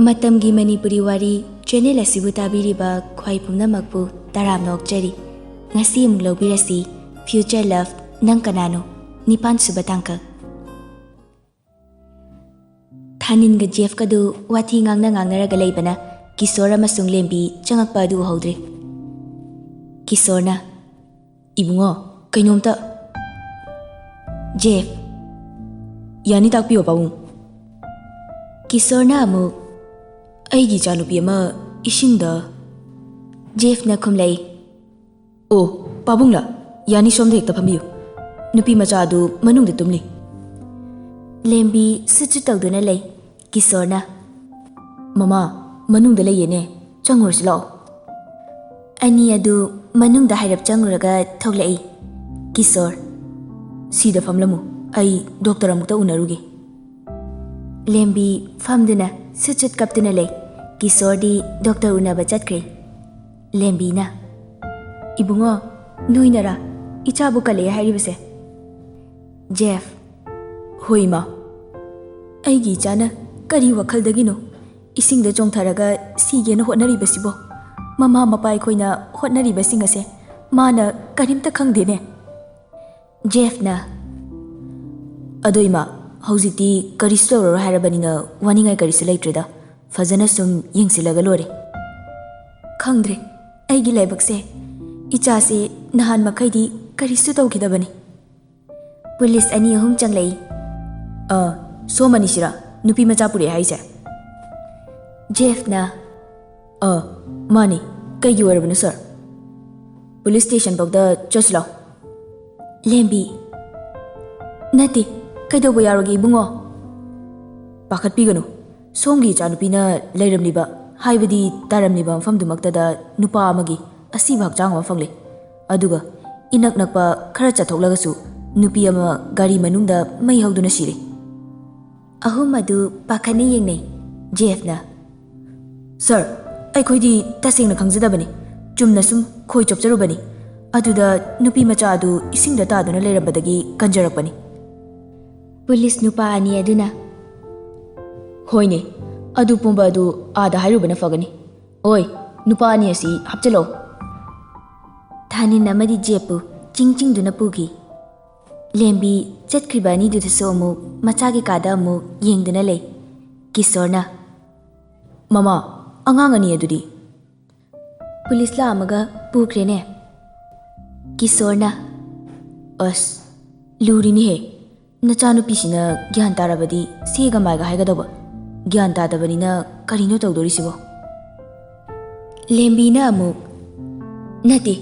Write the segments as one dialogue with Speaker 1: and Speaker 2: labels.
Speaker 1: ꯃꯇꯝꯒꯤ ꯃꯅꯤꯄꯨꯔꯤ ꯋꯥꯔꯤ ꯆꯦꯅꯦꯜ ꯑꯁꯤꯕꯨ ꯇꯥꯕꯤꯔꯤꯕ ꯈ꯭ꯋꯥꯏ ꯄꯨꯝꯅꯃꯛꯄꯨ ꯇꯔꯥꯝꯅ ꯑꯣꯛꯆꯔꯤ. ꯉꯁꯤ ꯑꯃꯨꯛ ꯂꯧꯕꯤꯔꯁꯤ ꯐ꯭ꯌꯨꯆꯔ ꯂꯚ ꯅꯪ ꯀꯅꯥꯅꯣ 9ꯁꯨꯕ ꯇꯥꯡꯀꯛ. ꯊꯥꯅꯤꯟꯒ ꯖꯦꯐꯀꯗꯨ ꯋꯥꯊꯤ ꯉꯥꯡꯅꯔꯒ ꯂꯩꯕꯅ ꯀꯤꯁꯣꯔ ꯑꯃꯁꯨꯡ ꯂꯦꯝꯕꯤ ꯆꯪꯉꯛꯄ ꯑꯗꯨ ꯎꯍꯧꯗ꯭ꯔꯤ. ꯀꯤꯁꯣꯔꯅ "ꯏꯕꯨꯡꯉꯣ ꯀꯩꯅꯣꯝꯇ." ꯖꯦꯐ: "ꯌꯥꯅꯤ ꯇꯥꯛꯄꯤꯌꯣ ꯄꯥꯕꯨꯡ." ꯀꯤꯁꯣꯔꯅ ꯑꯃꯨꯛ "ꯑꯩꯒꯤ ꯏꯆꯥꯅꯨꯄꯤ ꯑꯃ ꯏꯁꯤꯡꯗ..." ꯖꯦꯐꯅ ꯈꯨꯝꯂꯛꯏ. "ꯑꯣ ꯄꯥꯕꯨꯡꯂ, ꯌꯥꯅꯤ ꯁꯣꯝꯗ ꯍꯦꯛꯇ ꯐꯝꯕꯤꯌꯨ. ꯅꯨꯄꯤ ꯃꯆꯥ ꯑꯗꯨ ꯃꯅꯨꯡꯗ ꯇꯨꯝꯂꯤ." ꯂꯦꯝꯕꯤ ꯁꯨꯠ ꯇꯧꯗꯨꯅ ꯂꯩ. ꯀꯤꯁꯣꯔꯅ "ꯃꯃꯥ ꯃꯅꯨꯡꯗ ꯂꯩꯌꯦꯅꯦ, ꯆꯪꯉꯨꯔꯁꯤ ꯂꯥꯛꯑꯣ." ꯑꯅꯤ ꯑꯗꯨ ꯃꯅꯨꯡꯗ ꯍꯥꯏꯔꯞ ꯆꯪꯉꯨꯔꯒ ꯊꯣꯛꯂꯛꯏ. ꯀꯤꯁꯣꯔ: "ꯁꯤꯗ ꯐꯝꯂꯝꯃꯨ, ꯑꯩ ꯗꯣꯛꯇꯔ ꯑꯃꯨꯛꯇ ꯎꯅꯔꯨꯒꯦ." ꯂꯦꯝꯕꯤ ꯐꯝꯗꯨꯅ ꯁꯨꯠ ꯀꯞꯇꯨꯅ ꯂꯩ. ꯀꯤꯁꯣꯔꯗꯤ ꯗꯣꯛꯇꯔ ꯎꯅꯕ ꯆꯠꯈ꯭ꯔꯦ. ꯂꯦꯝꯕꯤꯅ "ꯏꯕꯨꯡꯉꯣ ꯅꯣꯏꯅꯔꯥ ꯏꯆꯥꯕꯨ ꯀꯜꯂꯛꯑꯦ ꯍꯥꯏꯔꯤꯕꯁꯦ?" ꯖꯦꯐ: "ꯍꯣꯏ ꯏꯃꯥ, ꯑꯩꯒꯤ ꯏꯆꯥꯅ ꯀꯔꯤ ꯋꯥꯈꯜꯗꯒꯤꯅꯣ ꯏꯁꯤꯡꯗ ꯆꯣꯡꯊꯔꯒ ꯁꯤꯒꯦꯅ ꯍꯣꯠꯅꯔꯤꯕꯁꯤꯕꯣ? ꯃꯃꯥ ꯃꯄꯥ ꯑꯩꯈꯣꯏꯅ ꯍꯣꯠꯅꯔꯤꯕꯁꯤꯡ ꯑꯁꯦ ꯃꯥꯅ ꯀꯔꯤꯝꯇ ꯈꯪꯗꯦꯅꯦ." ꯖꯦꯐꯅ "ꯑꯗꯣ ꯏꯃꯥ, ꯍꯧꯖꯤꯛꯇꯤ ꯀꯔꯤꯁꯨ ꯇꯧꯔꯔꯣꯏ ꯍꯥꯏꯔꯕꯅꯤꯅ ꯋꯥꯅꯤꯡꯉꯥꯏ ꯀꯔꯤꯁꯨ ꯂꯩꯇ꯭ꯔꯦꯗ. ꯐꯖꯅ ꯁꯨꯝ ꯌꯦꯡꯁꯤꯜꯂꯒ ꯂꯣꯏꯔꯦ." "ꯈꯪꯗ꯭ꯔꯦ ꯑꯩꯒꯤ ꯂꯥꯏꯕꯛꯁꯦ. ꯏꯆꯥꯁꯦ ꯅꯍꯥꯟ ꯃꯈꯩꯗꯤ ꯀꯔꯤꯁꯨ ꯇꯧꯈꯤꯗꯕꯅꯤ." ꯄꯨꯂꯤꯁ 2-3 ꯆꯪꯂꯛꯏ. "ꯁꯣꯝ ꯑꯅꯤꯁꯤꯔꯥ ꯅꯨꯄꯤ ꯃꯆꯥ ꯄꯨꯔꯛꯑꯦ ꯍꯥꯏꯁꯦ?" ꯖꯦꯐꯅ "ꯃꯥꯅꯤ. ꯀꯩꯒꯤ ꯑꯣꯏꯔꯕꯅꯣ ꯁꯥꯔ? ꯄꯨꯂꯤꯁ ꯁ꯭ꯇꯦꯁꯟ ꯐꯥꯎꯗ ꯆꯠꯁꯤ ꯂꯥꯎ." ꯂꯦꯝꯕꯤ: "ꯅꯠꯇꯦ, ꯀꯩꯗꯧꯕ ꯌꯥꯎꯔꯒꯦ ꯏꯕꯨꯡꯉꯣ?" "ꯄꯥꯈꯠꯄꯤꯒꯅꯨ. ꯁꯣꯝꯒꯤ ꯏꯆꯥꯅꯨꯄꯤꯅ ꯂꯩꯔꯝꯂꯤꯕ, ꯍꯥꯏꯕꯗꯤ ꯇꯥꯔꯝꯂꯤꯕ ꯃꯐꯝꯗꯨꯃꯛꯇꯗ ꯅꯨꯄꯥ ꯑꯃꯒꯤ ꯑꯁꯤꯕ ꯍꯛꯆꯥꯡ ꯑꯃ ꯐꯪꯂꯦ. ꯑꯗꯨꯒ ꯏꯅꯛ ꯅꯛꯄ ꯈꯔ ꯆꯠꯊꯣꯛꯂꯒꯁꯨ ꯅꯨꯄꯤ ꯑꯃ ꯒꯥꯔꯤ ꯃꯅꯨꯡꯗ ꯃꯩ ꯍꯧꯗꯨꯅ ꯁꯤꯔꯦ." 3 ꯑꯗꯨ ꯄꯥꯈꯠꯅ ꯌꯦꯡꯅꯩ. ꯖꯦꯐꯅ "ꯁꯥꯔ, ꯑꯩꯈꯣꯏꯗꯤ ꯇꯁꯦꯡꯅ ꯈꯪꯖꯗꯕꯅꯤ. ꯆꯨꯝꯅ ꯁꯨꯝ ꯈꯣꯏ ꯆꯣꯞꯆꯔꯨꯕꯅꯤ. ꯑꯗꯨꯗ ꯅꯨꯄꯤ ꯃꯆꯥ ꯑꯗꯨ ꯏꯁꯤꯡꯗ ꯇꯥꯗꯨꯅ ꯂꯩꯔꯝꯕꯗꯒꯤ ꯀꯟꯖꯔꯛꯄꯅꯤ." ꯄꯨꯂꯤꯁ ꯅꯨꯄꯥ 2 ꯑꯗꯨꯅ "ꯍꯣꯏꯅꯦ, ꯑꯗꯨ ꯄꯨꯝꯕ ꯑꯗꯨ ꯑꯥꯗ ꯍꯥꯏꯔꯨꯕꯅ ꯐꯒꯅꯤ. ꯑꯣꯏ, ꯅꯨꯄꯥ 2 ꯑꯁꯤ ꯍꯥꯞꯆꯤꯜꯂꯛꯑꯣ." ꯊꯥꯅꯤꯟ ꯑꯃꯗꯤ ꯖꯦꯐꯄꯨ ꯆꯤꯡꯗꯨꯅ ꯄꯨꯈꯤ. ꯂꯦꯝꯕꯤ ꯆꯠꯈ꯭ꯔꯤꯕ 2ꯗꯨꯗꯁꯨ ꯑꯃꯨꯛ ꯃꯆꯥꯒꯤ ꯀꯥꯗ ꯑꯃꯨꯛ ꯌꯦꯡꯗꯨꯅ ꯂꯩ. ꯀꯤꯁꯣꯔꯅ "ꯃꯃꯥ, ꯑꯉꯥꯡ 2 ꯑꯗꯨꯗꯤ?" "ꯄꯨꯂꯤꯁ ꯂꯥꯛꯑꯝꯃꯒ ꯄꯨꯈ꯭ꯔꯦꯅꯦ." ꯀꯤꯁꯣꯔꯅ "ꯑꯁ, ꯂꯨꯔꯤꯅꯤꯍꯦ. ꯅꯆꯥꯅꯨꯄꯤꯁꯤꯅ ꯒ꯭ꯌꯥꯟ ꯇꯥꯔꯕꯗꯤ ꯁꯦꯒ ꯃꯥꯏꯒ ꯍꯥꯏꯒꯗꯧꯕ. ꯒ꯭ꯌꯥꯟ ꯇꯥꯗꯕꯅꯤꯅ ꯀꯔꯤꯅꯣ ꯇꯧꯗꯣꯔꯤꯁꯤꯕꯣ?" ꯂꯦꯝꯕꯤꯅ ꯑꯃꯨꯛ "ꯅꯠꯇꯦ,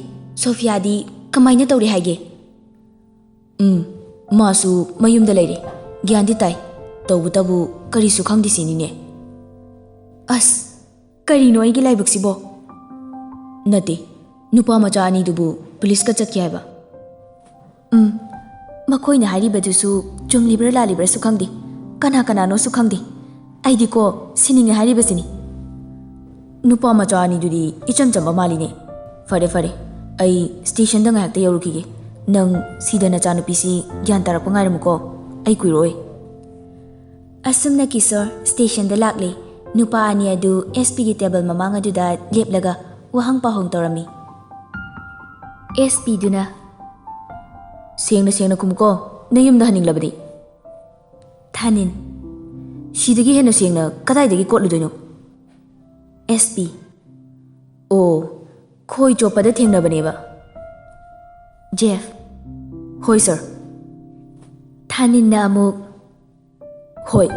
Speaker 1: ꯁꯣꯐꯤꯌꯥꯗꯤ ꯀꯃꯥꯏꯅ ꯇꯧꯔꯦ ꯍꯥꯏꯒꯦ?" "ꯃꯥꯁꯨ ꯃꯌꯨꯝꯗ ꯂꯩꯔꯦ. ꯒ꯭ꯌꯥꯟꯗꯤ ꯇꯥꯏ. ꯇꯧꯕꯇꯕꯨ ꯀꯔꯤꯁꯨ ꯈꯪꯗꯦ ꯁꯤꯅꯤꯅꯦ." "ꯑꯁ, ꯀꯔꯤꯅꯣ ꯑꯩꯒꯤ ꯂꯥꯏꯕꯛꯁꯤꯕꯣ?" "ꯅꯠꯇꯦ, ꯅꯨꯄꯥ ꯃꯆꯥ 2ꯗꯨꯕꯨ ꯄꯨꯂꯤꯁꯀ ꯆꯠꯈꯤ ꯍꯥꯏꯕ." "ꯃꯈꯣꯏꯅ ꯍꯥꯏꯔꯤꯕꯗꯨꯁꯨ ꯆꯨꯝꯂꯤꯕ꯭ꯔꯥ ꯂꯥꯜꯂꯤꯕ꯭ꯔꯥꯁꯨ ꯈꯪꯗꯦ. ꯀꯅꯥꯅꯣꯁꯨ ꯈꯪꯗꯦ. ꯑꯩꯗꯤꯀꯣ ꯁꯤꯅꯤꯡꯉꯦ ꯍꯥꯏꯔꯤꯕꯁꯤꯅꯤ." "ꯅꯨꯄꯥ ꯃꯆꯥ 2ꯗꯨꯗꯤ ꯏꯆꯝ ꯆꯝꯕ ꯃꯥꯜꯂꯤꯅꯦ. ꯐꯔꯦ, ꯑꯩ ꯁ꯭ꯇꯦꯁꯟꯗ ꯉꯥꯏꯍꯥꯛꯇ ꯌꯧꯔꯨꯈꯤꯒꯦ. ꯅꯪ ꯁꯤꯗ ꯅꯆꯥꯅꯨꯄꯤꯁꯤ ꯒ꯭ꯌꯥꯟ ꯇꯥꯔꯛꯄ ꯉꯥꯏꯔꯝꯃꯨꯀꯣ. ꯑꯩ ꯀꯨꯏꯔꯛꯑꯣꯏ." ꯑꯁꯨꯝꯅ ꯀꯤꯁꯣꯔ ꯁ꯭ꯇꯦꯁꯟꯗ ꯂꯥꯛꯂꯦ. ꯅꯨꯄꯥ 2 ꯑꯗꯨ SP-ꯒꯤ ꯇꯦꯕꯜ ꯃꯃꯥꯡ ꯑꯗꯨꯗ ꯂꯦꯞꯂꯒ ꯋꯥꯍꯪ ꯄꯥꯎꯍꯪ ꯇꯧꯔꯝꯃꯤ. SP-ꯗꯨꯅ "ꯁꯦꯡꯅ ꯈꯨꯝꯃꯨꯀꯣ, ꯅꯌꯨꯝꯗ ꯍꯟꯅꯤꯡꯂꯕꯗꯤ?" ꯊꯥꯅꯤꯟ: "ꯁꯤꯗꯒꯤ ꯍꯦꯟꯅ ꯁꯦꯡꯅ ꯀꯗꯥꯏꯗꯒꯤ ꯀꯣꯠꯂꯨꯗꯣꯏꯅꯣ?" SP: "ꯑꯣ, ꯈꯣꯏ ꯆꯣꯞꯄꯗ ꯊꯦꯡꯅꯕꯅꯦꯕ." ꯖꯦꯐ: "ꯍꯣꯏ ꯁꯥꯔ." ꯊꯥꯅꯤꯟꯅ ꯑꯃꯨꯛ "ꯍꯣꯏ,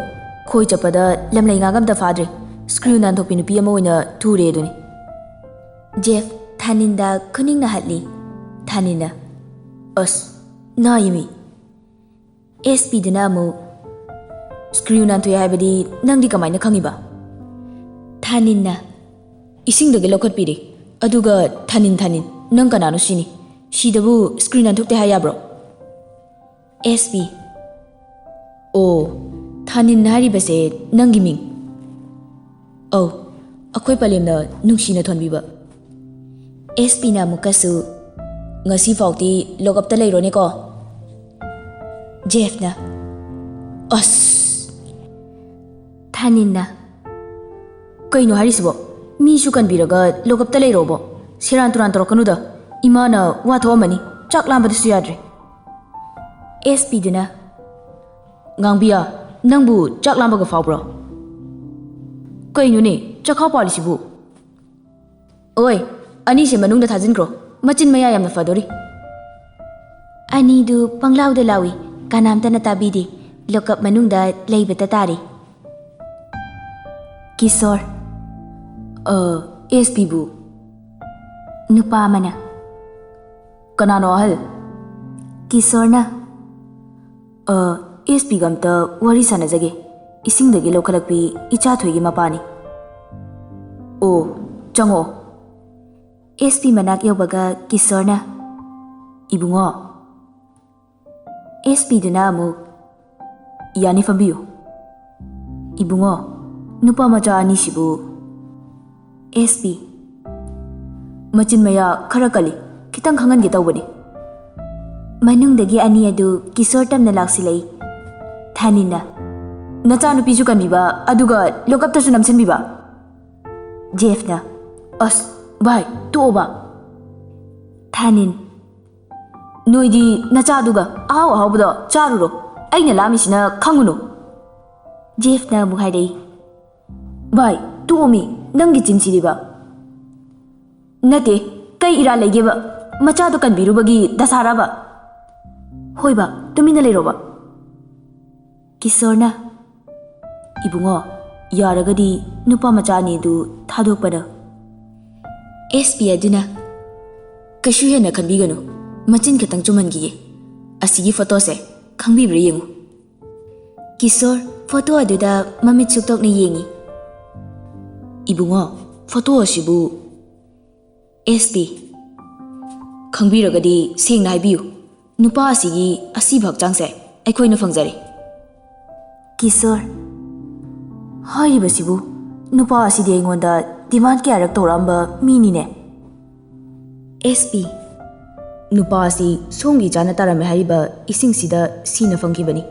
Speaker 1: ꯈꯣꯏ ꯆꯠꯄꯗ ꯂꯝꯂꯩꯉꯥꯛ ꯑꯝꯇ ꯐꯥꯗ꯭ꯔꯦ. ꯁ꯭ꯀ꯭ꯔꯤꯎ ꯅꯥꯟꯊꯣꯛꯄꯤ ꯅꯨꯄꯤ ꯑꯃ ꯑꯣꯏꯅ ꯊꯨꯔꯦ ꯑꯗꯨꯅꯤ." ꯖꯦꯐ ꯊꯥꯅꯤꯟꯗ ꯈꯨꯅꯤꯡꯅ ꯍꯠꯂꯤ. ꯊꯥꯅꯤꯟꯅ "ꯑꯁ, ꯅꯥꯏꯃꯤ." SP-ꯗꯨꯅ ꯑꯃꯨꯛ "ꯁ꯭ꯀ꯭ꯔꯤꯎ ꯅꯥꯟꯊꯣꯛꯑꯦ ꯍꯥꯏꯕꯗꯤ ꯅꯪꯗꯤ ꯀꯃꯥꯏꯅ ꯈꯪꯉꯤꯕ?" ꯊꯥꯅꯤꯟꯅ "ꯏꯁꯤꯡꯗꯒꯤ ꯂꯧꯈꯠꯄꯤꯔꯦ. ꯑꯗꯨꯒ ꯊꯥꯅꯤꯟ, ꯅꯪ ꯀꯅꯥꯅꯣ ꯁꯤꯅꯤ. ꯁꯤꯗꯕꯨ ꯁ꯭ꯀ꯭ꯔꯤꯎ ꯅꯥꯟꯊꯣꯛꯇꯦ ꯍꯥꯏ ꯌꯥꯕ꯭ꯔꯣ?" SP: "ꯑꯣ, ꯊꯥꯅꯤꯟ ꯍꯥꯏꯔꯤꯕꯁꯦ ꯅꯪꯒꯤ ꯃꯤꯡ?" "ꯑꯧ, ꯑꯩꯈꯣꯏ ꯄꯂꯦꯝꯅ ꯅꯨꯡꯁꯤꯅ ꯊꯣꯟꯕꯤꯕ." SP-ꯅ ꯑꯃꯨꯛꯀꯁꯨ "ꯉꯁꯤ ꯐꯥꯎꯗꯤ ꯂꯣꯛꯑꯞꯇ ꯂꯩꯔꯣꯅꯦꯀꯣ." ꯖꯦꯐꯅ "ꯑꯁ." ꯊꯥꯅꯤꯟꯅ Kaino harisibo mi su kan biraga lokap ta leirobo seran turan torokanuda imana wa thomani chak lamba su yadre SP dina ngangbiya nangbu chak lamba ga fawbro kaino ne chakhaw polisibu oi ani se manung da thajin kro machin maya yamna fadori ani du panglaw da lawi kanam ta na tabidi lokap manung da leibata tari Kisor SP bu nupa mana Kanano ahal Kisor na SP gamta wari sanajage ising dagi lokhalakpi icha thoigi mapani o chango SP manak yobaga Kisor na ibungo SP duna amu yani fambiyo ibungo nupa macha ani sibu SP machin maya khara kali kitang khangan gi tawbani manung dagi ani adu Kisor tamna laksilai thanina nacha nupi ju kanbiba aduga lokap ta sunam sinbiba Jeff na as bhai to ba thanin noidi nacha aduga aw aw bada charuro aina lami sina khangunu Jeff na mu haidai Bhai, tu omi, nangi chinchiri ba. Nate, kai ira lege ba, macha do kan biru bagi dasara ba. Hoi ba, tumina lero ba. Kisor na. Ibungo, yaragadi nupa macha ni du thadok pada. SP aduna. Kashu hena kan bigano, machin katang chuman giye. Asigi photo se, khangbi bre yengu. Kisor, photo aduda mamit suktok ni yengi. Ibungo, photo asibu SP Khangbiragadi sengna haibiyu nupa asigi asibak changse aikhoina fangjare Kisor hairibasibu nupa asidi aingonda demand kya rak toramba mini ne SP nupa asi songi jana tarame haiba ising sida sina fangkibani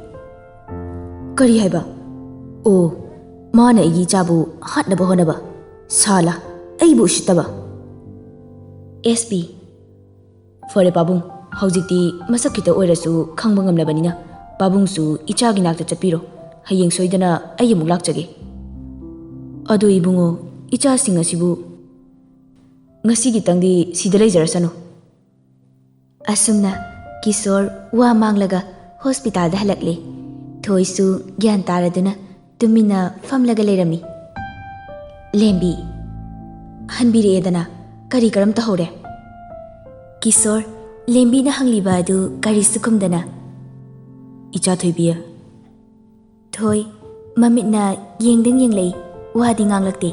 Speaker 1: kari haiba o Mana igi chabu hat na bahona ba sala ai bu shitaba SP Fore babung haujikti masak kita oirasu khangba ngamlabanina babung su ichagi nakta chapiro hayeng soidana ai amuk lakjage adu ibungo icha singa sibu ngasi gitangdi sida leijarasanu asumna Kisor wa manglaga hospital da halakle thoisu gyan taraduna tumina famlaga lerami lembi hanbire edana kari karam ta hore Kisor lembi na hangliba adu kari sukumdana icha thoibiya thoi mamitna yengdeng yenglei wadi nganglakte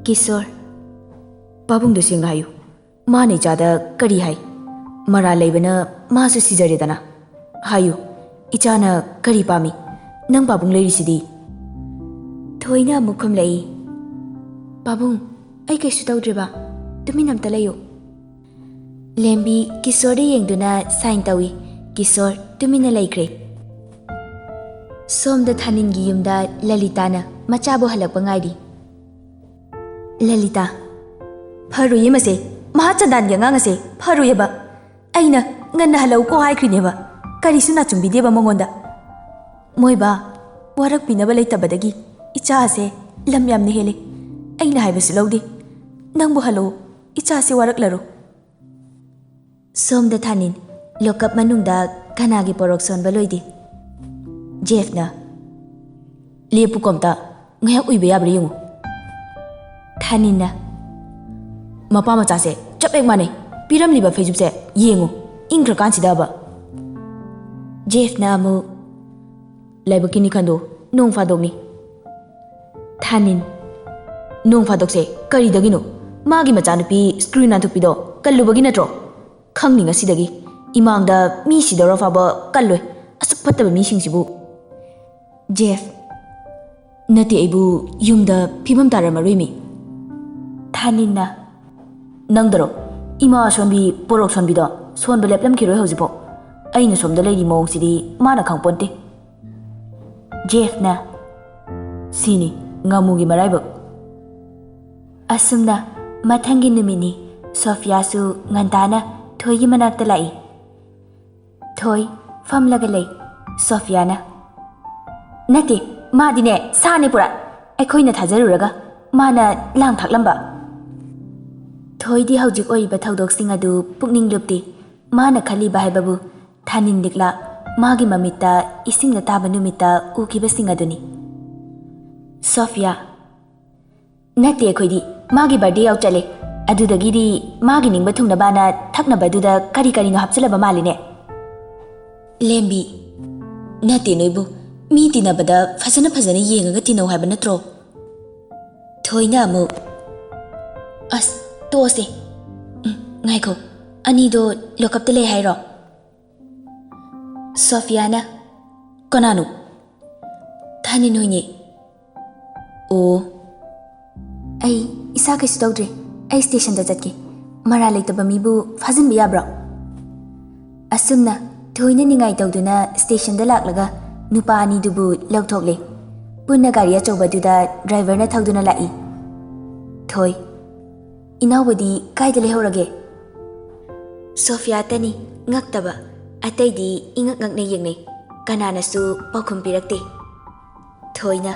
Speaker 1: Kisor babung do singa hayu mane jada kari hai mara leibana masu sijaredana hayu ichana kari pami nang babung leirisidi thoina mukhum lei babung ai kaisu tawdreba tuminam ta leyo lembi Kisor de yengduna sign tawi Kisor tumina laikre somda thanin gi yumda Lalita na machabo halak bangaidi Lalita pharu yemase mahachadan ya ngangase pharu yeba aina nganna halau ko haikhrineba karisu na chumbideba mongonda Moiba warak pinaba leitabadagi icha ase lam yamne hele aina haibasu lawde nangbu halo icha ase warak laro somda thanin lokap manungda kanagi porok son baloidi Jeff na lepu komta ngayak uibe yabre yungu thanin na mapa macha se chapek mane piram liba fejup se yengu ingkra kanchida ba Jeff na mu Laibakini khando nong fadokni thanin nong fadokse kari dagino magi machanupi screen antupido kallubagi natro khangni ngasidagi imangda mi sidora faba kalloi asuk fattaba mi singsibu Jeff nati aibu yumda phibam taramaroi mi thaninna nangdaro ima sonbi porok sonbido sonba leplam kiroi haujipo aina somda leiri mong sidi mana khangponte Jeff na sini ngamugi maraibak. Asumna mathangi numini Sophia su ngantana Thoi gi manakta lai. Thoi famlaga lei. Sophia na nati madine sane pura aikhoina thajaruraga mana lang thaklamba. Thoi di haujik oiba thaudok sing adu pukning lupti mana khali ba haibabu thanin dikla magi mamita ising na taba numita ukiba sing aduni. Sophia nati aikhoidi magi birthday yaw chale adudagidi magi ningba thungna bana thakna baduda kari kari no hapchalaba maline. Lembi nati noibu mi tinabada fazana yengaga tinau haiba natro. Thoina amu as tose ngaiko anido lokap tele hairo. Sophia na Kanano Thanin hoine. Oh ai isa kaisu tawdre ai station da jatke mara leitaba mibu fazin biya bro. Asumna Thoina ningai tawduna station da laklaga nupa ani dubu lawthokle punna gari achaubaduda driver na thauduna lai. Thoi inawbadi kaida lehorage. Sophia tani ngaktaba ataidi ingak ngakne yengne kananasu pakhum pirakte. Thoina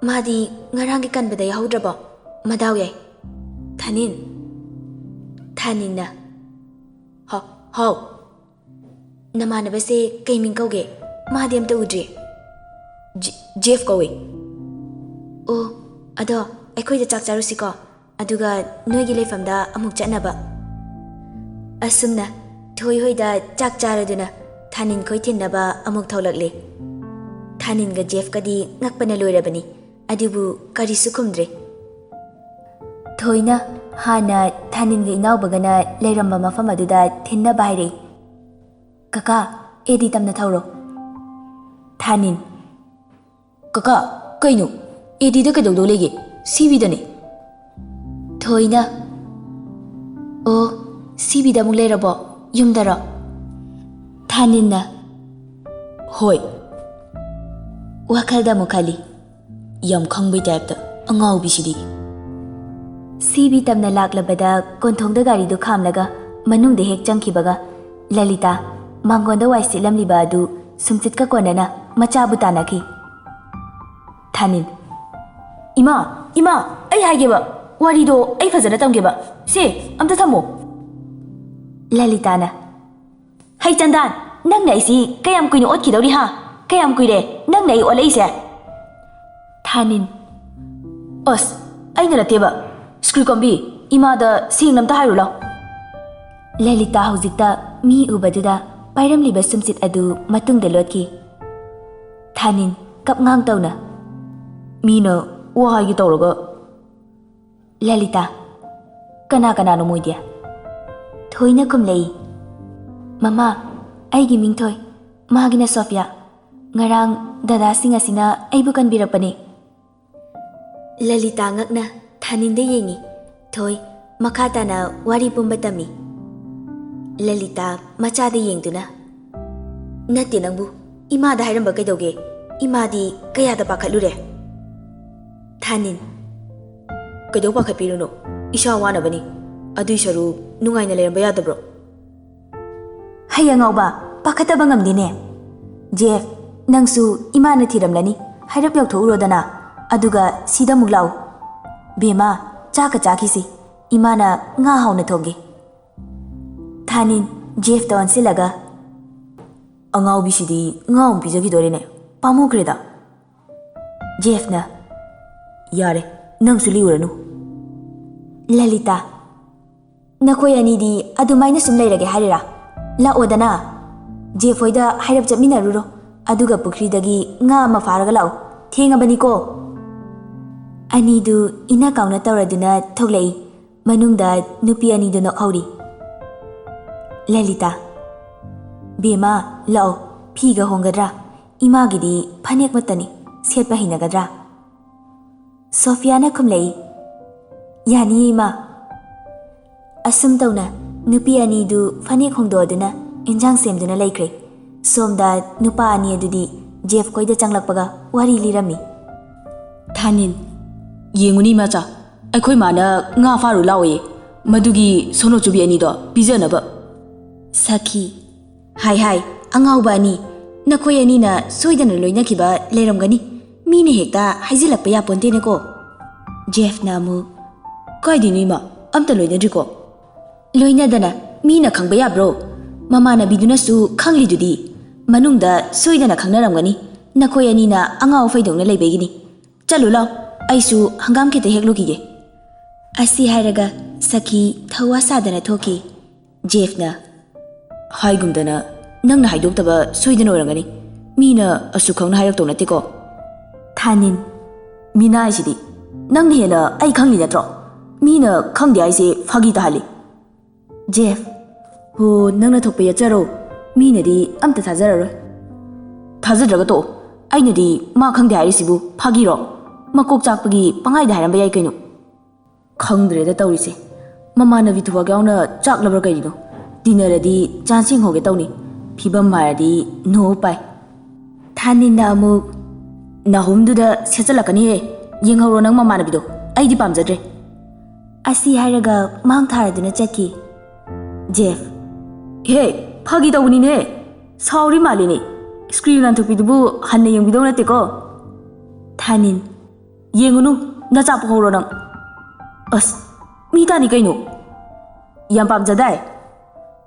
Speaker 1: madi ngarangi kanbada yahaudraba madaw yai. Thaninna how namanabase kaiming kauge madi amta udre. Jeff kowe. Oh ado aikhoida chak charusiko aduga noigi leifamda amuk chatnaba. Asumna Thoi hoida chak charaduna Thanin khoi thinnaba amuk tholakle. Thanin ga Jeff kadi ngakpana loirabani adubu karisu khumdre. Thoina hana Thanin ga inaubagana leiramba mafam aduda thinna baire. Kaka edi tamna thauro. Thanin kaka kaino edi da kadawdo lege CV dane. Thoina oh CV da muk leirabo yumdara. Thaninna hoi wakalda mukali yam khangbai type angau bisidi. CV tamna laklabada konthongda gari du khamlaga manungde hek changkibaga Lalita mangonda waisilamliba adu sumchitka konana machabu tanaki. Thanin ima ai haigeba warido ai fazana tamgeba se amta thamo. Lalitana hai Chandan nang nai si kayam kuino otkidori ha kayam kuire nang nai olaise. Thanin os aina lateba screw kombi ima da singnamta hairula. Lalita haujikta mi ubaduda pairamliba sumchit adu matungda lotki. Thanin kapngang tawna mina wahai tawraga. Lalita kanano moidia. Thoina kumlei mama aigi ming Thoi magina Sophia ngarang dada singa sina aibu kanbirakpane. Lalita ngakna Thaninda yengi. Thoi makhatana wari pumba tami. Lalita machada yengduna natti nangbu imada hairamba kaidauge imadi kayada pakhatlure. Thanin kaidau pakhatpiruno isha wanabani adui saru nungaina leramba yadabro. Hayangauba pakhataba ngamdine. Jeff nangsu imana thiramlani hairap yauthorodana aduga sida muglau. Bema chaka chakisi imana nga hauna thoge. Thanin Jeff ta onsilaga angau bisidi ngau bijagi dorene pamukreda. Jeff na yare nangsu liuranu. Lalita nakhoi anidi adumaina sum leirage harira la odana. Jeff hoida hairap chapminaruro aduga pukridagi nga ma faraga lau thengabani ko. Anidu ina kauna tawraduna thoglei manungda nupi anidu nokhauri. Lalita Bema lao phiga hongadra imagidi phanek matani setpa hinagadra. Sophia na khumlei yani ima. Asum tawna nupi anidu phanek hongdoduna injang semduna laikre. Somda nupa ani adudi Jeff koida changlakpaga wari lirami. Thanin Yenguni macha Akhoi mana nga faru lawe Madugi sono chubi ani do pijanaba Saki Hai angau bani Nakhoi ani na soidana loina kiba leramgani Mine hekta haizilakpa ya ponte ne ko Jeff namu Kaidini ma amta loina driko Loina dana mina khangba ya bro Mama na biduna su khangli dudi Manungda soidana khangnaramgani Nakhoi ani na angau faidongna leibegini Chalu lao Aisu hangam kete heklu kige Asi hairaga Saki thawa sadana thoki Jeff na Haigumdana Nangna haidoktaba soidana orangani Mina asu khangna hairakto natiko Thanin Mina aisidi Nangna hena ai khangli natro Mina khangdi aise phagi tahali Jeff Ho nangna thokpa yacharo Mina di amta thazararo Thazadraga to Aina di ma khangdi aisibu phagi ro Makok chakpagi pangai da haram bayai kaino Khangdre da tawrise Mama na vithuwa gauna chak labra kaino Dinner di chancing hoge tawni Phibam mara di no pai Thanin na amuk Nahum da sechalakani he Yenghawro nang mama na bido Ai di pamjadre Asi hairaga mang tharaduna chatki Jeff Hey phagi tawni ne Sauri mali ne Screen lan thukpidubu hanna yengbidaw na teko Thanin Yengunu na chap horo nang As mi tani kaino Yam pamjadai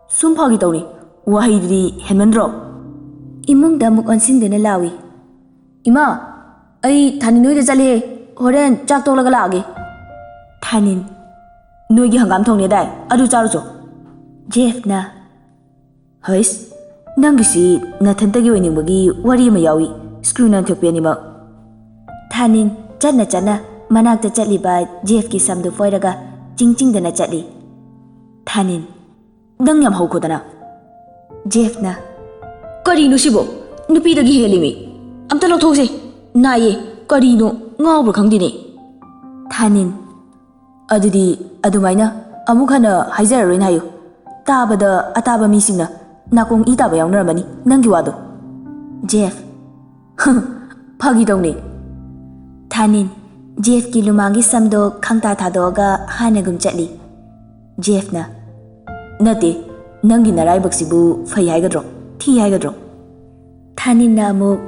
Speaker 1: Sum phagi tawni Wahai di henmandro Imung da muk onsindena lawi Ima Ai Thanin noi da chale Horen chak toklaga laage Thanin Noi gi hangam thongne dai adu charu cho Jeff na Hais Nangisi nathantagi oiningbagi wari ma yawi Screw nan thokpe anima Thanin Chana manakta chatliba Jeff ki samdu foiraga chingdana chatli Thanin Dang yam haukodana Jeff na Karino sibo nupidagi helimi Amta lokthokse Naye karino ngawbra khangdine Thanin Adudi adumaina amukhana haizararoin hayo Tabada ataba misingna Nakong itaba yawnarambani nangi wado Jeff Phagi tawne Thanin Jeff ki lumangi samdo khangta thadoga hanagum chatli Jeff na Nate nangi naraibaksibu phai haigadro thi haigadro Thanin na amuk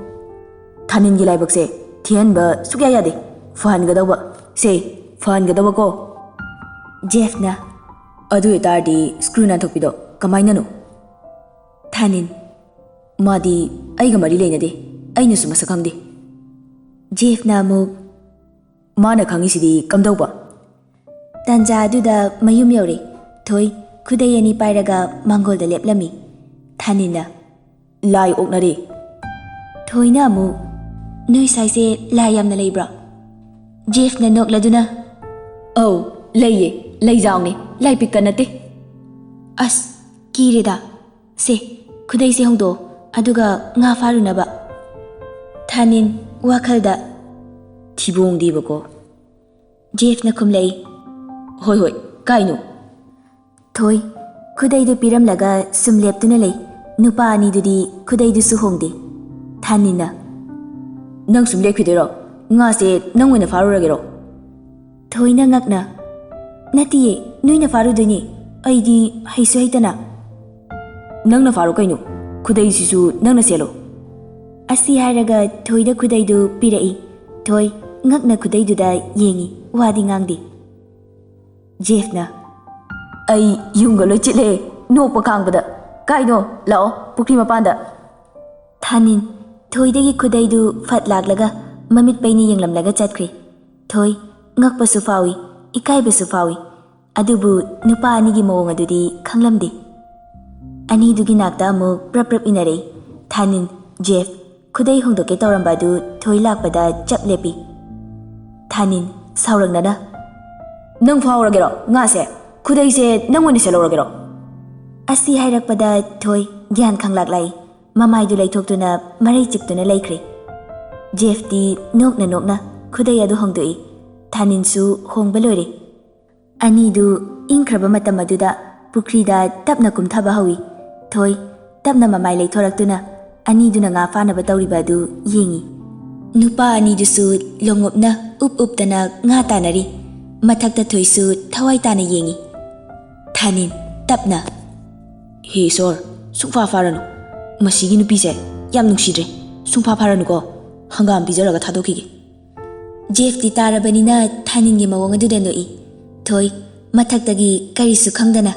Speaker 1: Thanin gi laibakse thianba sukya yade fahangadaba se fahangadaba ko Jeff na Adu etardi screw na thokpido kamaina no Thanin Madi aiga mari leinade aina su masa khangde Jeff na amuk Mana khangisidi kamdauba Tanja aduda mayum yaure Thoi khudai ani pairaga mangol da leplami Thanin na Lai oknare Thoi na amu Noi saise lai yamna leibra Jeff na nokladuna Oh leiye lai jaungne lai pikkanate As kireda Se khudai se hongdo aduga nga farunaba Thanin wakhalda Thibong di bako Jeff na kumlay Hoy kaino Thoi khudai du piram laga sumlep tu na lay Nupa ani du di khudai du su hongdi Thanin na Nang sumlep khidero Nga se nang wina faru ragero Thoi na ngak na Natiye nui na faru duni Ay di haisu haitana Nang na faru kaino Khudai sisu nang na selo Asi haraga Thoi da khudai du pirai Thoi ngak na khudai du da yengi Wadi ngangdi Jeff na Ay yunga lo chitle Nokpa khangbada Kaino lao pukri mapanda Thanin Thoi dagi khudai du fat laglaga Mamit paini yenglamlaga chatkri Thoi ngakpa su fawi Ikaiba su fawi Adubu nupa anigi mawong adudi khanglamdi Ani dugi nakta amu prap inare Thanin Jeff khudai hongdoke tauramba du Thoi lakpada chap lepi Thanin sauragnada Nang fauragero nga se khudai se nang wani seloragero Asi hairakpada Thoi gyan khanglaklai Mamai du laithoktuna marai chiktuna laikre Jeff di nokna khudai adu hongdoi Thanin su hongba loire Ani du ingkraba matam aduda pukrida tapna kumthaba hawi Thoi tapna mamai laithoraktuna Ani du na nga fanaba tawriba du yengi Nupa ani du su longopna uptana nga tanari mathakta thoisu thawai tana yengi thanin tapna he sor sungfa faranu masigi nupi se yam nungsidre sungfa faranu ko hangam bijaraga thadokige Jeff ti tarabanina thanin gi mawang adu deno I thoi mathakta gi karisu khangdana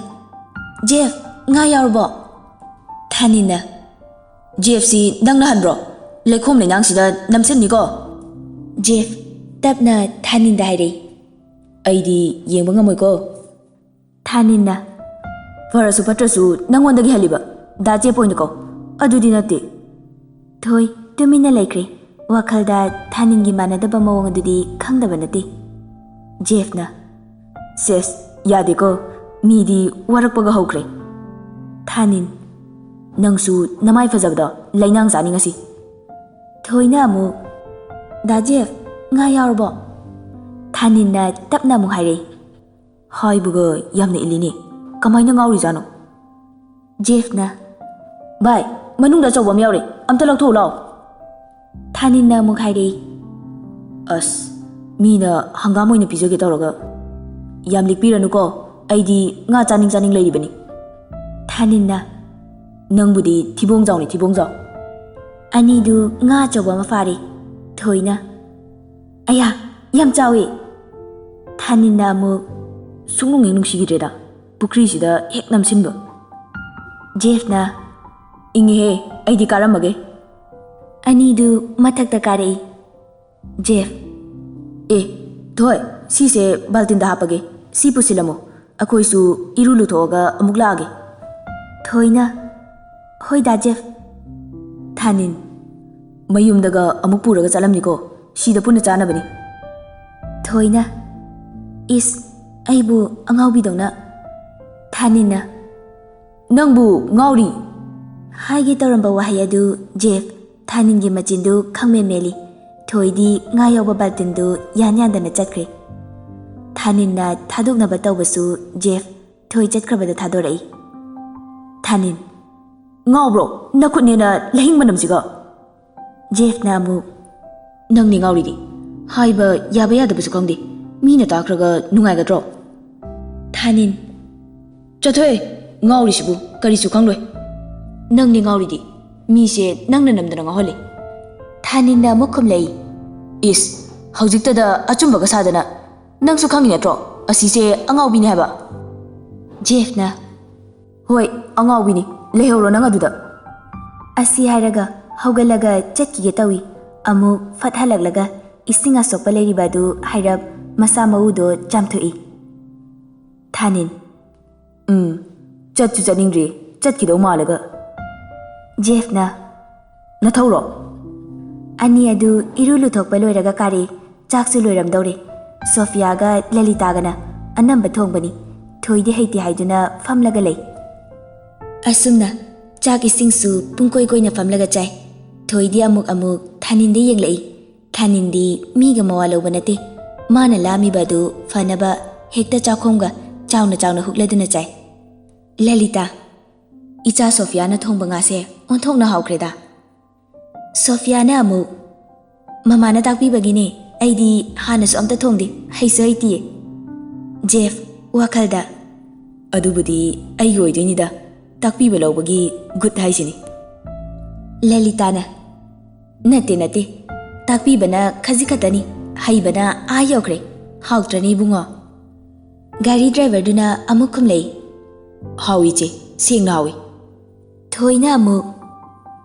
Speaker 1: Jeff nga yarbo thanina Jeff si nangna hanbro lekhom le nang sida namsen ni ko Jeff tapna thanin da haire aidi yengba ngamoi ko thanina farasu patrasu nangonda gi haliba da je point ko adudi nate thoi tumina laikre wakhalda thanin gi manadaba mawang adudi khangdaba nate Jeff na ses yade ko midi warakpaga hokre thanin nangsu namai fajabda lainang jani ngasi thoina mu da Jeff nga yarbo thanin na tapna mu haire haibuga yamna ilini kamaina ngauri jano Jeff na bai manungda chawbam yaure amta laktho law thanin na mu haire as mina hangam oina pijage tawraga yam likpiranu ko aidi nga chaning leiribani thanin na nangbudi thibong jaw ani du nga chawba ma fari thoina aya yam chawi thanin na mu sungnung nungsigireda pukri sida hek namsinba Jeff na inge he aidi karamage ani du mathakta kare Jeff thoi si se baltin da hapage si pusilamo akoi su irulu thoga amuk laage thoina hoi da Jeff thanin mayum daga amuk puraga chalamni ko sida puna chana bani thoina is aibu angaubi dongna thanina nangbu ngauri haige taramba wahaya du Jeff thanin gi machindu khangme meli thoidi nga yoba baltindu yanyandana chatkre thanin na thadukna batawbasu Jeff thoi chatkrabada thadorai thanin ngawbro nakhutne na lahing manamsiga Jeff na mu nangni ngawri di haiba yaba yadabasu khangde mina takraga nungai gadro thanin chathoi ngawri sibu karisu khangloi nangni ngawri di mi se nangna namdana ngahole thanin na mukhum lei is hojikta da achumbaga sadana nangsu khangi natro asise angawbi ni haba Jeff na hoi angawbi ni lehoro nang aduda asi haraga hogalaga chatki tawi amu fathalaglaga isinga sokpa leiribadu hairab masa maudo jamthoi thanin chatchu chaningri chatkido malaga Jeff na nathoro ani adu irulu thokpa loiraga kare chaksu loiramdore Sophia ga Lalita gana anamba thongbani thoide heiti haiduna famlaga lei asumna chak isingsu pungkoi koina famlaga chai thoidi amuk thanindi yenglei thanindi miga mawalo banate mana lami badu fanaba hekta chakhomga chauna hukladuna chai Lalita icha Sophia na thongba nga se onthokna haukreda Sophia na amu mama na takpi bagine aidi hanasu amta thongde haisa haiti Jeff wakhalda adubudi ai goidinida takpi belawbagi good haisini Lalita na nate takpi bana khaji khatani haibana ayokre hautrani bungo gari driver duna amukum lei hawi che singna hawi thoina amu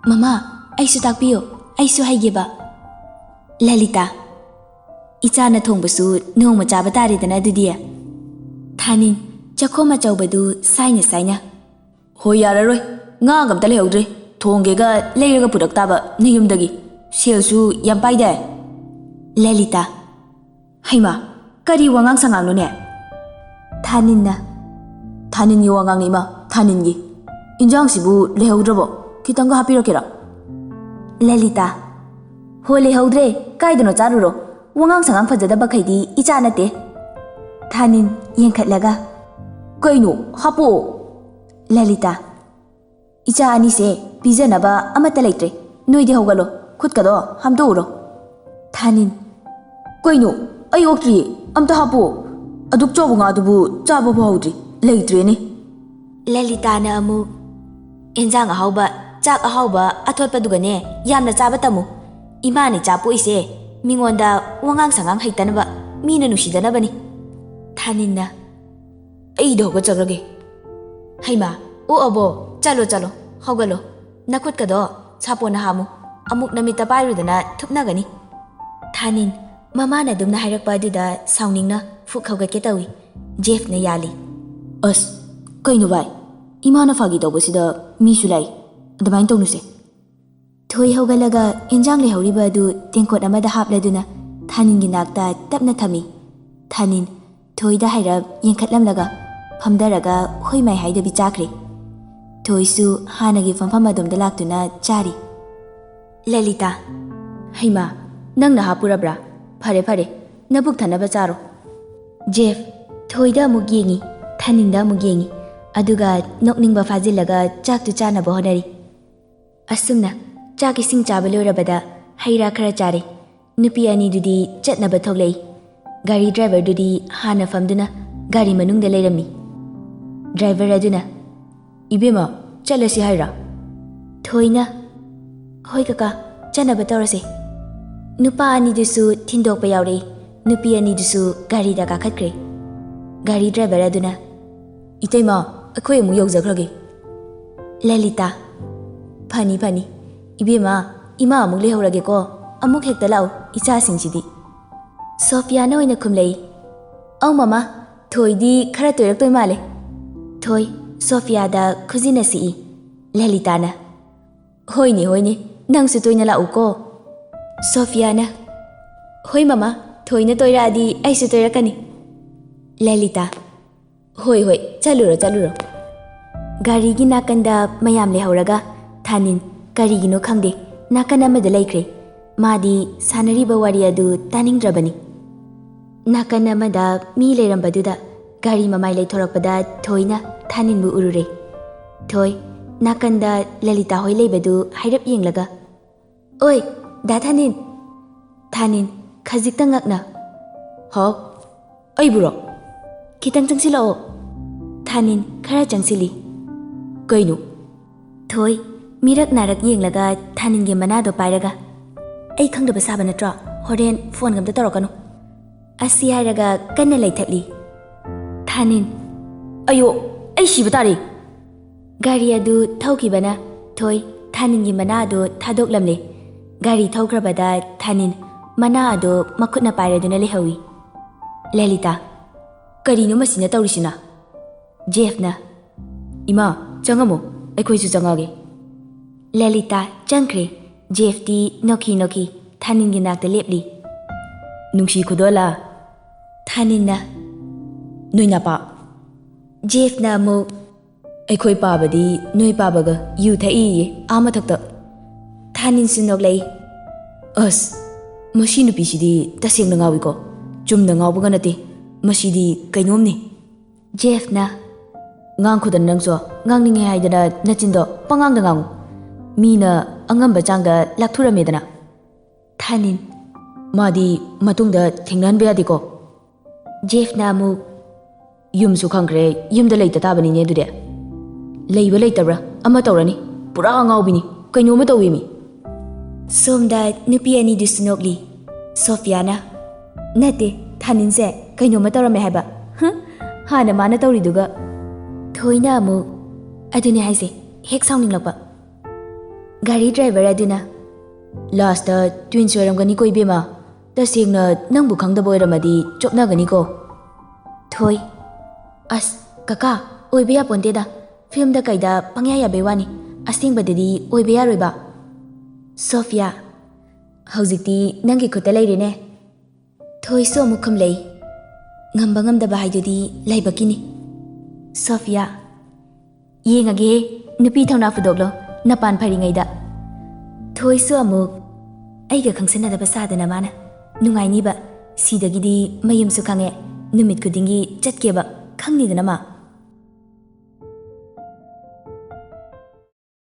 Speaker 1: mama aisu takpiyo aisu haigeba Lalita ichana thongbasu nongma chaba tare dana dudia thanin chakhoma chawbadu saina hoi yararoi nga gamta lehudre thongega leiraga purak taba niyumdagi selsu yam paida Lalita haima kari wangang sangang no ne thanin yi wangang ni ma thanin gi injang sibu lehudrobo kitanga hapirakera Lalita ho lehodre kaidano charuro wangang sangang fajada bakhaidi icha nate thanin yenkhatlaga kaino hapo Lalita icha ani se pijanaba amata leitre noide hogalo khutkado hamdo uro thanin kaino ꯑꯩ ꯑꯣꯛꯇ꯭ꯔꯤ ꯑꯝꯇ ꯍꯥꯞꯄꯣ ꯑꯗꯨꯛ ꯆꯥꯎꯕ ꯉꯥꯗꯨꯕꯨ ꯆꯥꯕ ꯐꯥꯎꯗ꯭ꯔꯤ ꯂꯩꯇ꯭ꯔꯦꯅꯦ ꯂꯂꯤꯇꯥꯅ ꯑꯃꯨꯛ ꯏꯟꯖꯥꯡ ꯑꯍꯥꯎꯕ ꯆꯥꯛ ꯑꯍꯥꯎꯕ ꯑꯊꯣꯠꯄꯗꯨꯒꯅꯦ ꯌꯥꯝꯅ ꯆꯥꯕ ꯇꯝꯃꯨ 이마니 짜뽀이세 밍원다 왕앙상앙 ꯍꯩꯇꯅꯕ ꯃꯤꯅ ꯅꯨꯡꯁꯤꯗꯅꯕꯅꯤ ꯊꯥꯅꯤꯟꯅ ꯑꯩꯗ ꯍꯧꯒꯠꯆꯈ꯭ꯔꯒꯦ ꯍꯩꯃꯥ ꯑꯣ ꯑꯕꯣ ꯆꯠꯂꯣ ꯆꯠꯂꯣ ꯍꯧꯒꯠꯂꯣ ꯅꯈꯨꯠꯀꯗꯣ ꯁꯥꯄꯣꯟꯅ ꯍꯥꯝꯃꯨ ꯑꯃꯨꯛ ꯅꯃꯤꯠꯇ ꯄꯥꯏꯔꯨꯗꯅ ꯊꯨꯞꯅꯒꯅꯤ ꯊꯥꯅꯤꯟ ꯃꯃꯥꯅ ꯑꯗꯨꯝꯅ ꯍꯥꯏꯔꯛꯄ ꯑꯗꯨꯗ ꯁꯥꯎꯅꯤꯡꯅ ꯐꯨꯛ ꯍꯧꯒꯠꯀꯦ ꯇꯧꯏ ꯖꯦꯐꯅ ꯌꯥꯜꯂꯤ ꯑꯁ ꯀꯩꯅꯣ ꯚꯥꯏ ꯏꯃꯥꯅ ꯐꯥꯒꯤ ꯇꯧꯕꯁꯤꯗ ꯃꯤꯁꯨ ꯂꯥꯛꯏ ꯑꯗꯨꯃꯥꯏꯅ ꯇꯧꯅꯨꯁꯦ ꯊꯣꯏ ꯍꯧꯒꯠꯂꯒ ꯏꯟꯖꯥꯡ ꯂꯩꯍꯧꯔꯤꯕ ꯑꯗꯨ ꯇꯦꯡꯀꯣꯠ ꯑꯃꯗ ꯍꯥꯞꯂꯗꯨꯅ ꯊꯥꯅꯤꯟꯒꯤ ꯅꯥꯛꯇ ꯇꯞꯅ ꯊꯝꯃꯤ ꯊꯥꯅꯤꯟ ꯊꯣꯏꯗ ꯍꯥꯏꯔꯞ ꯌꯦꯡꯈꯠꯂꯝꯂꯒ ꯐꯝꯗꯔꯒ ꯍꯣꯏ ꯃꯥꯏ ꯍꯥꯏꯗꯕꯤ ꯆꯥꯈ꯭ꯔꯦ ꯊꯣꯏꯁꯨ ꯍꯥꯟꯅꯒꯤ ꯐꯝꯐꯝ ꯑꯗꯣꯝꯗ ꯂꯥꯛꯇꯨꯅ ꯆꯥꯔꯤ ꯂꯂꯤꯇꯥ ꯍꯩꯃꯥ ꯅꯪꯅ ꯍꯥꯞꯄꯨꯔꯕ꯭ꯔꯥ ꯐꯔꯦ ꯐꯔꯦ ꯅꯕꯨꯛ ꯊꯟꯅꯕ ꯆꯥꯔꯣ ꯖꯦꯐ ꯊꯣꯏꯗ ꯑꯃꯨꯛ ꯌꯦꯡꯉꯤ ꯊꯥꯅꯤꯟꯗ ꯑꯃꯨꯛ ꯌꯦꯡꯉꯤ ꯑꯗꯨꯒ ꯅꯣꯛꯅꯤꯡꯕ ꯐꯥꯖꯤꯜꯂꯒ ꯆꯥꯛꯇꯨ ꯆꯥꯅꯕ ꯍꯣꯠꯅꯔꯤ ꯑꯁꯨꯝꯅ ꯆꯥꯛ ꯏꯁꯤꯡ ꯆꯥꯕ ꯂꯣꯏꯔꯕꯗ ꯍꯩ ꯔꯥ ꯈꯔ ꯆꯥꯔꯦ ꯅꯨꯄꯤ ꯑꯅꯤꯗꯨꯗꯤ ꯆꯠꯅꯕ ꯊꯣꯛꯂꯛꯏ ꯒꯥꯔꯤ ꯗ꯭ꯔꯥꯏꯚꯔꯗꯨꯗꯤ ꯍꯥꯟꯅ ꯐꯝꯗꯨꯅ ꯒꯥꯔꯤ ꯃꯅꯨꯡꯗ ꯂꯩꯔꯝꯃꯤ ꯗ꯭ꯔꯥꯏꯚꯔ ꯑꯗꯨꯅ ꯏꯕꯦꯝꯃ ꯆꯠꯂꯁꯤ ꯍꯥꯏꯔꯥ ꯊꯣꯏꯅ ꯍꯣꯏ ꯀꯀꯥ ꯆꯠꯅꯕ ꯇꯧꯔꯁꯦ ꯅꯨꯄꯥ ꯑꯅꯤꯗꯨꯁꯨ ꯊꯤꯟꯗꯣꯛꯄ ꯌꯥꯎꯔꯛꯏ ꯅꯨꯄꯤ ꯑꯅꯤꯗꯨꯁꯨ ꯒꯥꯔꯤꯗ ꯀꯥꯈꯠꯈ꯭ꯔꯦ ꯒꯥꯔꯤ ꯗ꯭ꯔꯥꯏꯚꯔ ꯑꯗꯨꯅ ꯏꯇꯩꯃ ꯑꯩꯈꯣꯏ ꯑꯃꯨꯛ ꯌꯧꯖꯈ꯭ꯔꯒꯦ ꯂꯂꯤꯇꯥ ꯐꯅꯤ ꯐꯅꯤ 이베마 이마 ꯑꯃꯨꯛ ꯂꯩꯍꯧꯔꯒꯦꯀꯣ ꯑꯃꯨꯛ ꯍꯦꯛꯇ ꯂꯥꯛꯎ ꯏꯆꯥꯁꯤꯡꯁꯤꯗꯤ ꯁꯣꯐꯤꯌꯥꯅ ꯑꯣꯏꯅ ꯈꯨꯝꯂꯛꯏ ꯑꯧ ꯃꯃꯥ ꯊꯣꯏꯗꯤ ꯈꯔ ꯇꯣꯏꯔꯛꯇꯣꯏ ꯃꯥꯜꯂꯦ ꯊꯣꯏ ꯁꯣꯐꯤꯌꯥꯗ ꯈꯨꯖꯤꯟꯅ ꯁꯤꯛꯏ ꯂꯂꯤꯇꯥꯅ ꯍꯣꯏꯅꯦ ꯍꯣꯏꯅꯦ ꯅꯪꯁꯨ ꯇꯣꯏꯅ ꯂꯥꯛꯎꯀꯣ ꯁꯣꯐꯤꯌꯥꯅ ꯍꯣꯏ ꯃꯃꯥ ꯊꯣꯏꯅ ꯇꯣꯏꯔꯛꯑꯗꯤ ꯑꯩꯁꯨ ꯇꯣꯏꯔꯛꯀꯅꯤ ꯂꯂꯤꯇꯥ ꯍꯣꯏ ꯍꯣꯏ ꯆꯠꯂꯨꯔꯣ ꯆꯠꯂꯨꯔꯣ ꯒꯥꯔꯤꯒꯤ ꯅꯥꯀꯟꯗ ꯃꯌꯥꯝ ꯂꯩꯍꯧꯔꯒ ꯊꯥꯅꯤꯟ ꯀꯔꯤꯒꯤꯅꯣ ꯈꯪꯗꯦ ꯅꯥꯀꯟ ꯑꯃꯗ ꯂꯩꯈ꯭ꯔꯦ ꯃꯥꯗꯤ ꯁꯥꯟꯅꯔꯤꯕ ꯋꯥꯔꯤ ꯑꯗꯨ ꯇꯥꯅꯤꯡꯗ꯭ꯔꯕꯅꯤ ꯅꯥꯀꯟ ꯑꯃꯗ ꯃꯤ ꯂꯩꯔꯝꯕꯗꯨꯗ ꯒꯥꯔꯤ ꯃꯃꯥꯏ ꯂꯩꯊꯣꯔꯛꯄꯗ ꯊꯣꯏꯅ ꯊꯥꯅꯤꯟꯕꯨ ꯎꯔꯨꯔꯦ ꯊꯣꯏ ꯅꯥꯀꯟꯗ ꯂꯂꯤꯇꯥ ꯍꯣꯏ ꯂꯩꯕꯗꯨ ꯍꯥꯏꯔꯞ ꯌꯦꯡꯂꯒ ꯑꯣꯏ ꯗꯥ ꯊꯥꯅꯤꯟ ꯊꯥꯅꯤꯟ ꯈꯖꯤꯛꯇꯪ ꯉꯛꯅ ꯍꯥꯎ ꯑꯩꯕꯨꯔꯣ ꯈꯤꯇꯪ ꯆꯪꯁꯤꯜꯂꯛꯑꯣ ꯊꯥꯅꯤꯟ ꯈꯔ ꯆꯪꯁꯤꯜꯂꯤ ꯀꯩꯅꯣ ꯊꯣꯏ ꯃꯤꯔꯛ ꯅꯥꯔꯛ ꯌꯦꯡꯂꯒ ꯊꯥꯅꯤꯟꯒꯤ ꯃꯅꯥꯗꯣ ꯄꯥꯏꯔꯒ ꯑꯩ ꯈꯪꯗꯕ ꯁꯥꯕ ꯅꯠꯇ꯭ꯔꯣ ꯍꯣꯔꯦꯟ ꯐꯣꯟ ꯑꯝꯇ ꯇꯧꯔꯛꯀꯅꯨ ꯑꯁꯤ ꯍꯥꯏꯔꯒ ꯀꯟꯅ ꯂꯩꯊꯠꯂꯤ ꯊꯥꯅꯤꯟ ꯑꯌꯣ ꯑꯩ ꯁꯤꯕ ꯇꯥꯔꯦ ꯒꯥꯔꯤ ꯑꯗꯨ ꯊꯧꯈꯤꯕꯅ ꯊꯣꯏ ꯊꯥꯅꯤꯟꯒꯤ ꯃꯅꯥ ꯑꯗꯨ ꯊꯥꯗꯣꯛꯂꯝꯂꯦ ꯒꯥꯔꯤ ꯊꯧꯈ꯭ꯔꯕꯗ ꯊꯥꯅꯤꯟ ꯃꯅꯥ ꯑꯗꯨ ꯃꯈꯨꯠꯅ ꯄꯥꯏꯔꯗꯨꯅ ꯂꯩꯍꯧꯏ ꯂꯂꯤꯇꯥ ꯀꯔꯤꯅꯣ ꯃꯁꯤꯅ ꯇꯧꯔꯤꯁꯤꯅ ꯖꯦꯐꯅ ꯏꯃꯥ ꯆꯪꯉꯝꯃꯣ ꯑꯩꯈꯣꯏꯁꯨ ꯆꯪꯉꯒꯦ ꯂꯂꯤꯇꯥ ꯆꯪꯈ꯭ꯔꯦ ꯖꯦꯐꯇꯤ ꯅꯣꯛꯈꯤ ꯅꯣꯛꯈꯤ ꯊꯥꯅꯤꯟꯒꯤ ꯅꯥꯛꯇ ꯂꯦꯞꯂꯤ ꯅꯨꯡꯁꯤ ꯈꯨꯗꯣꯜꯂꯥ ꯊꯥꯅꯤꯟꯅ ꯅꯣꯏ ꯅꯄꯥ ꯖꯦꯐꯅ ꯑꯃꯨꯛ ꯑꯩꯈꯣꯏ ꯄꯥꯕꯗꯤ ꯅꯣꯏ ꯄꯥꯕꯒ ꯌꯨ ꯊꯛꯏꯌꯦ ꯑꯥ ꯃꯊꯛꯇ ꯊꯥꯅꯤꯟꯁꯨ ꯅꯣꯛꯂꯛꯏ ꯑꯁ ꯃꯁꯤ ꯅꯨꯄꯤꯁꯤꯗꯤ ꯇꯁꯦꯡꯅ ꯉꯥꯎꯏꯀꯣ ꯆꯨꯝꯅ ꯉꯥꯎꯕꯒ ꯅꯠꯇꯦ ꯃꯁꯤꯗꯤ ꯀꯩꯅꯣꯝꯅꯤ ꯖꯦꯐꯅ ꯉꯥꯡꯈꯨꯗꯅ ꯅꯪꯁꯨ ꯉꯥꯡꯅꯤꯡꯉꯦ ꯍꯥꯏꯗꯅ ꯅꯆꯤꯟꯗꯣ ꯄꯉꯥꯡꯗ ꯉꯥꯡꯉꯨ ꯃꯤꯅ ꯑꯉꯝꯕ ꯆꯥꯡꯗ ꯂꯥꯛꯊꯨꯔꯝꯃꯦꯗꯅ ꯊꯥꯅꯤꯟ ꯃꯥꯗꯤ ꯃꯇꯨꯡꯗ ꯊꯦꯡꯅꯍꯟꯕ ꯌꯥꯗꯦꯀꯣ ꯖꯦꯐꯅ ꯑꯃꯨꯛ ꯌꯨꯝꯁꯨ ꯈꯪꯈ꯭ꯔꯦ ꯌꯨꯝꯗ ꯂꯩꯇ ꯇꯥꯕꯅꯤꯅꯦ ꯑꯗꯨꯗꯤ ꯂꯩꯕ ꯂꯩꯇꯕ꯭ꯔꯥ ꯑꯃ ꯇꯧꯔꯅꯤ ꯄꯨꯔꯥ ꯑꯉꯥꯎꯕꯤꯅꯤ ꯀꯩꯅꯣꯝꯃ ꯇꯧꯋꯤꯃꯤ ꯁꯣꯝꯗ ꯅꯨꯄꯤ ꯑꯅꯤꯗꯨꯁꯨ ꯅꯣꯛꯂꯤ ꯁꯣꯐꯤꯌꯥꯅ ꯅꯠꯇꯦ ꯊꯥꯅꯤꯟꯁꯦ ꯀꯩꯅꯣꯝꯃ ꯇꯧꯔꯝꯃꯦ ꯍꯥꯏꯕ ꯍꯥꯟꯅ ꯃꯥꯅ ꯇꯧꯔꯤꯗꯨꯒ ꯊꯣꯏꯅ ꯑꯃꯨꯛ ꯑꯗꯨꯅꯦ ꯍꯥꯏꯁꯦ ꯍꯦꯛ ꯁꯥꯎꯅꯤꯡꯂꯛꯄ ꯒꯥꯔꯤ ꯗ꯭ꯔꯥꯏꯚꯔ ꯑꯗꯨꯅ ꯂꯥꯁꯇ ꯇ꯭ꯋꯤꯟꯁ ꯑꯣꯏꯔꯝꯒꯅꯤꯀꯣ ꯏꯕꯦꯝꯃ ꯇꯁꯦꯡꯅ ꯅꯪꯕꯨ ꯈꯪꯗꯕ ꯑꯣꯏꯔꯝꯃꯗꯤ ꯆꯣꯞꯅꯒꯅꯤꯀꯣ ꯊꯣꯏ ꯑꯁ ꯀꯀꯥ ꯑꯣꯏꯕ ꯌꯥꯄꯣꯟꯇꯦꯗ ꯐꯤल्मꯗ ꯀꯩꯗ ꯄꯪꯌꯥ ꯌꯥꯕꯩ ꯋꯥꯅꯤ ꯑꯁꯦꯡꯕꯗꯗꯤ ꯑꯣꯏꯕ ꯌꯥꯔꯣꯏꯕ ꯁꯣꯐꯤꯌꯥ ꯍꯧꯖꯤꯛꯇꯤ ꯅꯪꯒꯤ ꯈꯨꯠꯇ ꯂꯩꯔꯦꯅꯦ ꯊꯣꯏꯁꯨ ꯑꯃꯨꯛ ꯈꯨꯝꯂꯛꯏ ꯉꯝꯕ ꯉꯝꯗꯕ ꯍꯥꯏꯗꯨꯗꯤ ꯂꯥꯏꯕꯛꯀꯤꯅꯤ ꯁꯣꯐꯤꯌꯥ ꯌꯦꯡꯉꯒꯦ ꯅꯨꯄꯤ ꯊꯧꯅꯥ ꯐꯨꯗꯣꯛꯂꯣ ꯅꯄꯥꯟ ꯐꯔꯤꯉꯩꯗ ꯊꯣꯏꯁꯨ ꯑꯃꯨꯛ ꯑꯩꯒ ꯈꯪꯁꯟꯅꯗꯕ ꯁꯥꯗꯅ ꯃꯥꯅ ꯅꯨꯡꯉꯥꯏꯅꯤꯕ ꯁꯤꯗꯒꯤꯗꯤ ꯃꯌꯨꯝꯁꯨ ꯈꯪꯉꯦ ꯅꯨꯃꯤꯠ ꯈꯨꯗꯤꯡꯒꯤ ꯆꯠꯀꯦꯕ ꯈꯪꯅꯤꯗꯅ ꯃꯥ